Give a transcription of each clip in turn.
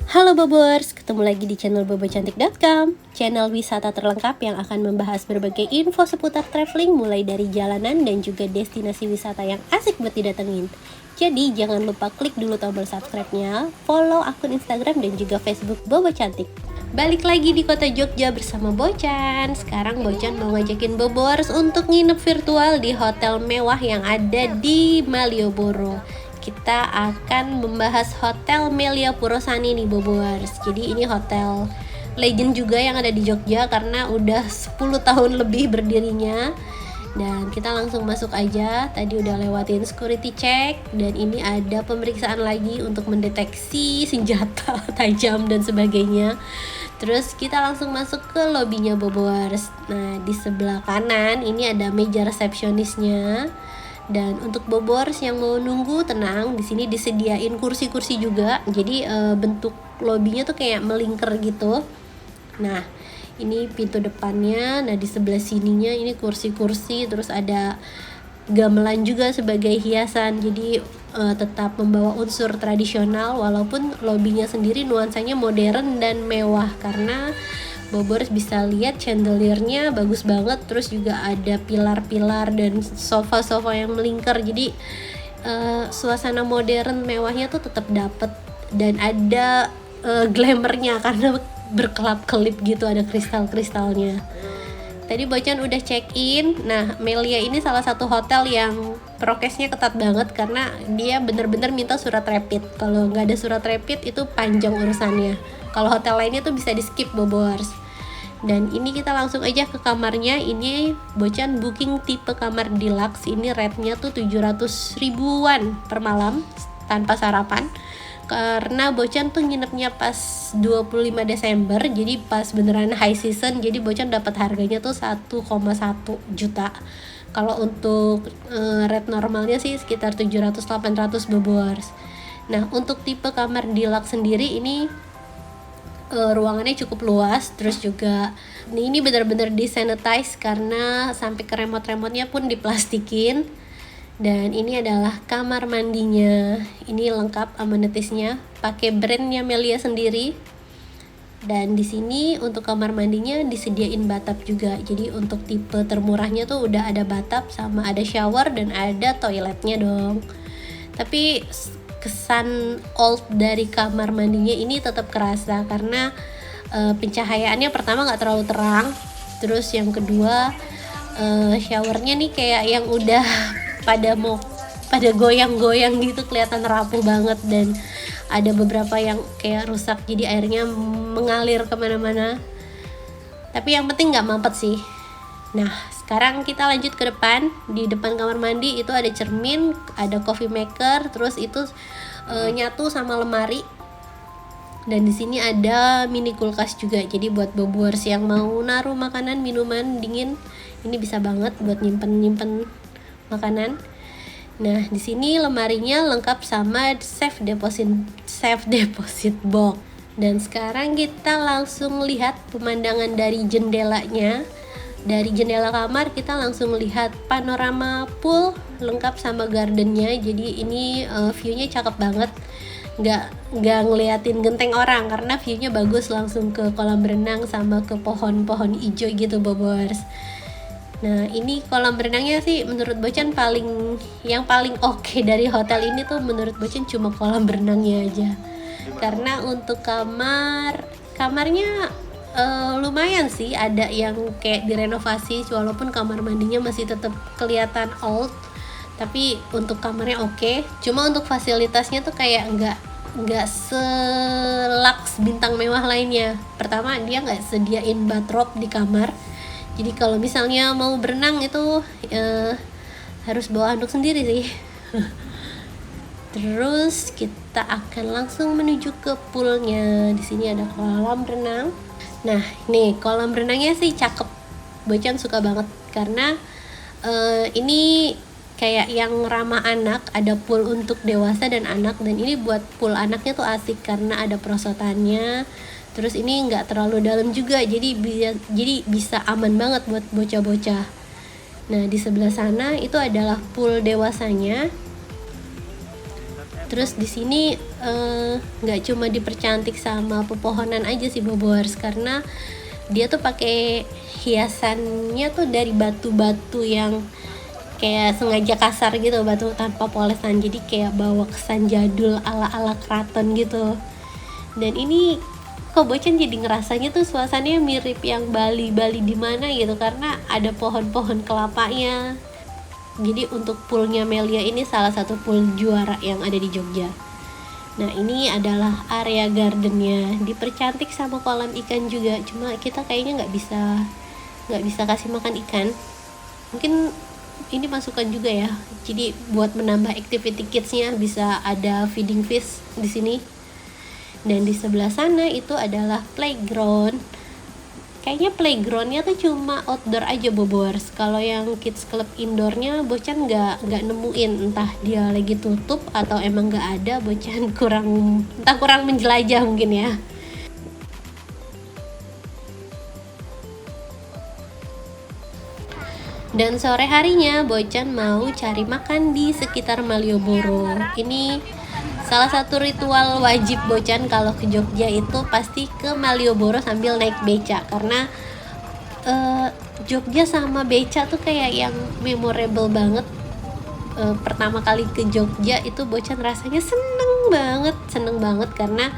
Halo Bobers, ketemu lagi di channel bobocantik.com, channel wisata terlengkap yang akan membahas berbagai info seputar traveling mulai dari jalanan dan juga destinasi wisata yang asik buat didatengin. Jadi jangan lupa klik dulu tombol subscribe-nya, follow akun Instagram dan juga Facebook Bobo Cantik. Balik lagi di kota Jogja bersama Bocan. Sekarang Bocan mau ngajakin Bobors untuk nginep virtual di hotel mewah yang ada di Malioboro. Kita akan membahas Hotel Melia Purosani nih Bobors. Jadi ini hotel legend juga yang ada di Jogja karena udah 10 tahun lebih berdirinya. Dan kita langsung masuk aja. Tadi udah lewatin security check dan ini ada pemeriksaan lagi untuk mendeteksi senjata tajam dan sebagainya. Terus kita langsung masuk ke lobinya Bobors. Nah, di sebelah kanan ini ada meja resepsionisnya. Dan untuk Bobors yang mau nunggu tenang, di sini disediain kursi-kursi juga. Jadi bentuk lobinya tuh kayak melingkar gitu. Nah, ini pintu depannya. Nah, di sebelah sininya ini kursi-kursi, terus ada gamelan juga sebagai hiasan. Jadi tetap membawa unsur tradisional walaupun lobinya sendiri nuansanya modern dan mewah karena Bobors bisa lihat chandeliernya bagus banget, terus juga ada pilar-pilar dan sofa-sofa yang melingkar. Jadi suasana modern mewahnya tuh tetap dapet dan ada glamournya karena berkelap-kelip gitu, ada kristal-kristalnya. Tadi Bocan udah check-in. Nah, Melia ini salah satu hotel yang prokesnya ketat banget karena dia bener-bener minta surat rapid. Kalau nggak ada surat rapid itu panjang urusannya. Kalau hotel lainnya tuh bisa di skip Bobors. Dan ini kita langsung aja ke kamarnya. Ini Bocan booking tipe kamar deluxe. Ini rate-nya tuh 700 ribuan per malam tanpa sarapan. Karena Bocan tuh nginepnya pas 25 Desember, jadi pas beneran high season, jadi Bocan dapat harganya tuh 1,1 juta. Kalau untuk rate normalnya sih sekitar 700-800 Bobors. Nah, untuk tipe kamar deluxe sendiri ini ruangannya cukup luas, terus juga ini benar-benar disanitize karena sampai ke remote-remotenya pun diplastikin. Dan ini adalah kamar mandinya. Ini lengkap amenitisnya, pakai brandnya Melia sendiri. Dan di sini untuk kamar mandinya disediain bathtub juga. Jadi untuk tipe termurahnya tuh udah ada bathtub sama ada shower dan ada toiletnya dong. Tapi kesan old dari kamar mandinya ini tetap kerasa karena pencahayaannya pertama nggak terlalu terang. Terus yang kedua showernya nih kayak yang udah pada goyang-goyang gitu, kelihatan rapuh banget dan ada beberapa yang kayak rusak jadi airnya mengalir kemana-mana. Tapi yang penting nggak mampet sih. Nah, sekarang kita lanjut ke depan. Di depan kamar mandi itu ada cermin, ada coffee maker, terus itu nyatu sama lemari. Dan di sini ada mini kulkas juga. Jadi buat Bobors yang mau naruh makanan, minuman dingin, ini bisa banget buat nyimpen makanan. Nah, di sini lemarinya lengkap sama safe deposit box. Dan sekarang kita langsung lihat pemandangan dari jendelanya. Dari jendela kamar kita langsung lihat panorama pool lengkap sama gardennya. Jadi ini view-nya cakep banget. Nggak ngeliatin genteng orang karena view-nya bagus, langsung ke kolam renang sama ke pohon-pohon hijau gitu Bobors. Nah, ini kolam renangnya sih menurut Bocan yang paling oke dari hotel ini tuh menurut Bocan cuma kolam renangnya aja. Karena untuk kamarnya lumayan sih, ada yang kayak direnovasi walaupun kamar mandinya masih tetap kelihatan old. Tapi untuk kamarnya oke. Cuma untuk fasilitasnya tuh kayak nggak selaks bintang mewah lainnya. Pertama, dia nggak sediain bathrobe di kamar. Jadi kalau misalnya mau berenang itu harus bawa handuk sendiri sih. Terus kita akan langsung menuju ke poolnya. Di sini ada kolam renang. Nah, nih kolam renangnya sih cakep. Bocan suka banget karena ini kayak yang ramah anak. Ada pool untuk dewasa dan anak. Dan ini buat pool anaknya tuh asik karena ada perosotannya. Terus ini nggak terlalu dalam juga, jadi bisa aman banget buat bocah-bocah. Nah, di sebelah sana itu adalah pool dewasanya. Terus di sini nggak cuma dipercantik sama pepohonan aja sih Bobors, karena dia tuh pakai hiasannya tuh dari batu-batu yang kayak sengaja kasar gitu, batu tanpa polesan, jadi kayak bawa kesan jadul ala-ala keraton gitu. Dan ini kok Bocan jadi ngerasanya tuh suasananya mirip yang Bali di mana gitu, karena ada pohon-pohon kelapanya. Jadi untuk poolnya Melia ini salah satu pool juara yang ada di Jogja. Nah ini adalah area gardennya, dipercantik sama kolam ikan juga. Cuma kita kayaknya nggak bisa kasih makan ikan. Mungkin ini masukan juga ya. Jadi buat menambah activity kidsnya bisa ada feeding fish di sini. Dan di sebelah sana itu adalah playground. Kayaknya playgroundnya tuh cuma outdoor aja Bobors. Kalau yang kids club indoornya Bocan nggak nemuin, entah dia lagi tutup atau emang nggak ada. Bocan kurang menjelajah mungkin ya. Dan sore harinya Bocan mau cari makan di sekitar Malioboro. Ini salah satu ritual wajib Bocan kalau ke Jogja itu pasti ke Malioboro sambil naik beca, karena Jogja sama beca tuh kayak yang memorable banget. Pertama kali ke Jogja itu Bocan rasanya seneng banget karena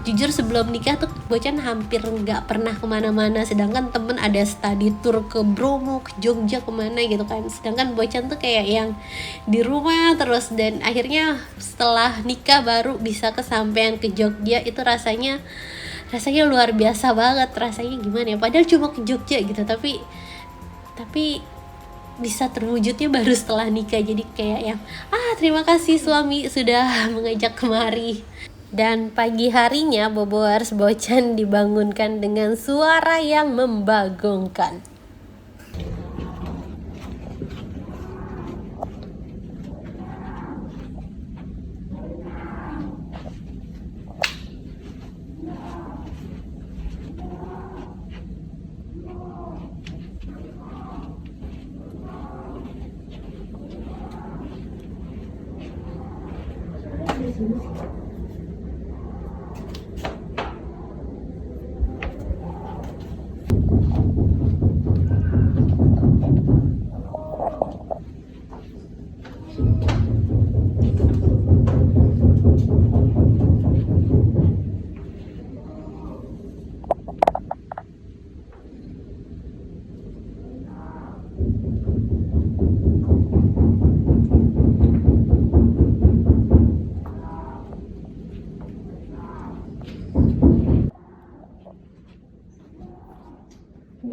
jujur sebelum nikah tuh Bocan hampir nggak pernah kemana-mana, sedangkan temen ada study tour ke Bromo, ke Jogja, kemana gitu kan, sedangkan Bocan tuh kayak yang di rumah terus. Dan akhirnya setelah nikah baru bisa kesampaian ke Jogja, itu rasanya luar biasa banget. Rasanya gimana ya, padahal cuma ke Jogja gitu, tapi bisa terwujudnya baru setelah nikah. Jadi kayak yang terima kasih suami sudah mengajak kemari. Dan pagi harinya Bobors Bocan dibangunkan dengan suara yang membagongkan.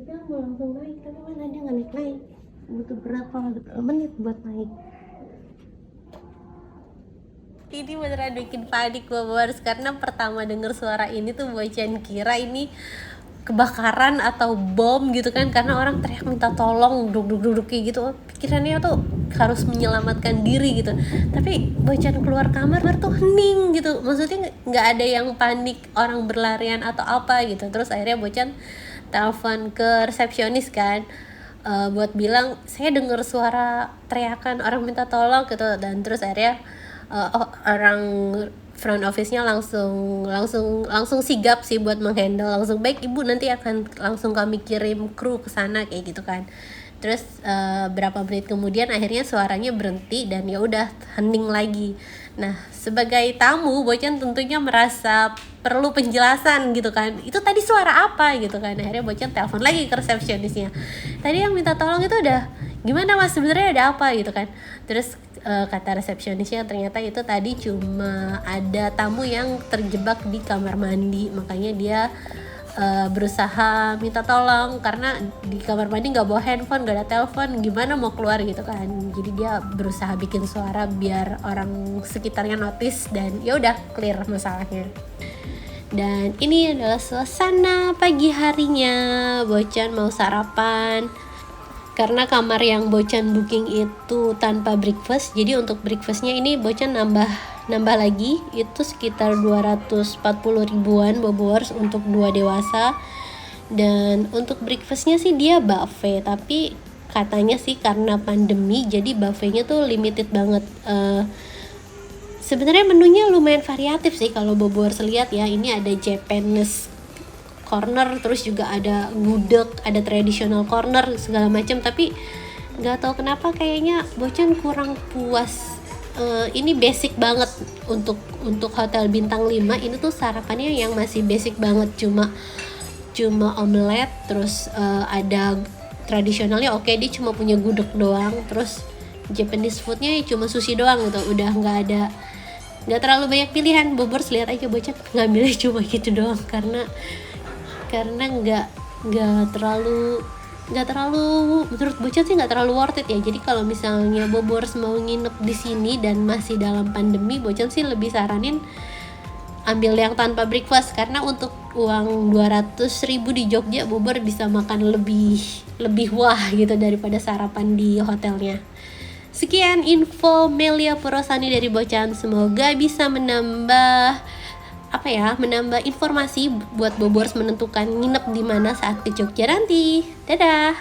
Dia mau langsung naik, tapi mana dia nggak naik, butuh berapa menit buat naik. Ini beneran bikin panik Bobors, karena pertama denger suara ini tuh Bocan kira ini kebakaran atau bom gitu kan, karena orang teriak minta tolong, duduk kayak gitu. Pikirannya tuh harus menyelamatkan diri gitu, tapi Bocan keluar kamar tuh hening gitu, maksudnya nggak ada yang panik orang berlarian atau apa gitu. Terus akhirnya Bocan telepon ke resepsionis kan, buat bilang saya dengar suara teriakan orang minta tolong gitu. Dan terus akhirnya orang front office-nya langsung sigap sih buat menghandle, langsung baik ibu, nanti akan langsung kami kirim kru ke sana kayak gitu kan. Terus berapa menit kemudian akhirnya suaranya berhenti dan ya udah hening lagi. Nah sebagai tamu Bocan tentunya merasa perlu penjelasan gitu kan, itu tadi suara apa gitu kan. Akhirnya Bocan telepon lagi ke resepsionisnya, tadi yang minta tolong itu udah gimana mas, sebenarnya ada apa gitu kan. Terus kata resepsionisnya ternyata itu tadi cuma ada tamu yang terjebak di kamar mandi, makanya dia berusaha minta tolong karena di kamar mandi nggak bawa handphone, nggak ada telepon, gimana mau keluar gitu kan. Jadi dia berusaha bikin suara biar orang sekitarnya notice dan ya udah clear masalahnya. Dan ini adalah suasana pagi harinya. Bocan mau sarapan karena kamar yang Bocan booking itu tanpa breakfast, jadi untuk breakfastnya ini Bocan nambah lagi, itu sekitar 240 ribuan Bobors untuk 2 dewasa. Dan untuk breakfastnya sih dia buffet, tapi katanya sih karena pandemi jadi buffetnya tuh limited banget, Sebenarnya menunya lumayan variatif sih kalau Bobors lihat ya. Ini ada Japanese corner, terus juga ada gudeg, ada traditional corner segala macam. Tapi nggak tahu kenapa kayaknya Bocan kurang puas. Ini basic banget untuk hotel bintang 5. Ini tuh sarapannya yang masih basic banget, cuma omelet, terus ada tradisionalnya, oke, dia cuma punya gudeg doang. Terus Japanese foodnya cuma sushi doang gitu, udah nggak terlalu banyak pilihan. Bobors lihat aja Bocan ngambilnya cuma gitu doang, karena nggak terlalu menurut Bocan sih nggak terlalu worth it ya. Jadi kalau misalnya Bobors mau nginep di sini dan masih dalam pandemi, Bocan sih lebih saranin ambil yang tanpa breakfast, karena untuk uang 200.000 di Jogja Bobor bisa makan lebih wah gitu daripada sarapan di hotelnya. Sekian info Melia Purosani dari Bocan, semoga bisa menambah informasi buat Bobors menentukan nginep di mana saat ke Jogja nanti. Dadah.